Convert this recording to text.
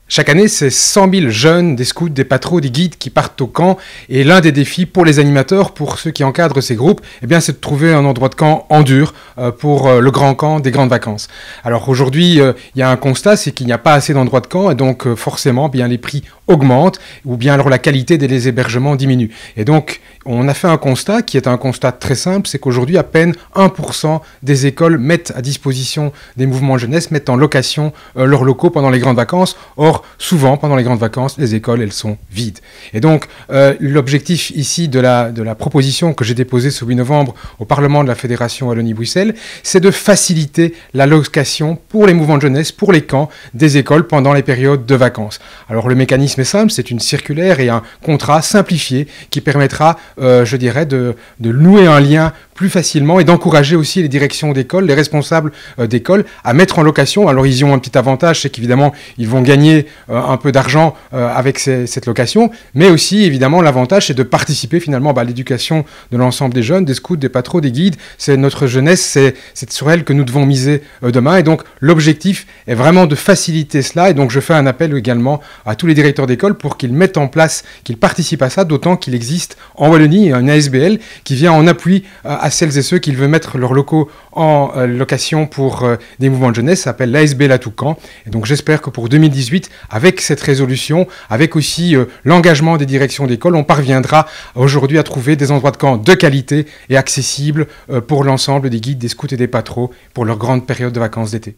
Chaque année, c'est 100 000 jeunes, des scouts, des patros, des guides qui partent au camp. Et l'un des défis pour les animateurs, pour ceux qui encadrent ces groupes, eh bien, c'est de trouver un endroit de camp en dur pour le grand camp des grandes vacances. Alors aujourd'hui, il y a un constat, c'est qu'il n'y a pas assez d'endroits de camp et donc forcément, bien les prix augmentent ou bien alors la qualité des hébergements diminue. Et donc, on a fait un constat qui est un constat très simple, c'est qu'aujourd'hui, à peine 1% des écoles mettent à disposition des mouvements de jeunesse, mettent en location leurs locaux pendant les grandes vacances. Or, souvent, pendant les grandes vacances, les écoles, elles sont vides. Et donc, l'objectif ici de la proposition que j'ai déposée ce 8 novembre au Parlement de la Fédération Wallonie-Bruxelles, c'est de faciliter la location pour les mouvements de jeunesse, pour les camps des écoles pendant les périodes de vacances. Alors, le mécanisme est simple, c'est une circulaire et un contrat simplifié qui permettra, je dirais, de nouer un lien plus facilement et d'encourager aussi les directions d'école, les responsables d'école à mettre en location. Alors ils ont un petit avantage, c'est qu'évidemment ils vont gagner un peu d'argent avec cette location, mais aussi évidemment l'avantage c'est de participer finalement à l'éducation de l'ensemble des jeunes, des scouts, des patros, des guides. C'est notre jeunesse, c'est sur elle que nous devons miser demain et donc l'objectif est vraiment de faciliter cela et donc je fais un appel également à tous les directeurs d'école pour qu'ils mettent en place, qu'ils participent à ça, d'autant qu'il existe en Wallonie une ASBL qui vient en appui à celles et ceux qui veulent mettre leurs locaux en location pour des mouvements de jeunesse, ça s'appelle l'ASBL à Toucan. Et donc j'espère que pour 2018, avec cette résolution, avec aussi l'engagement des directions d'école, on parviendra aujourd'hui à trouver des endroits de camp de qualité et accessibles pour l'ensemble des guides, des scouts et des patros pour leur grande période de vacances d'été.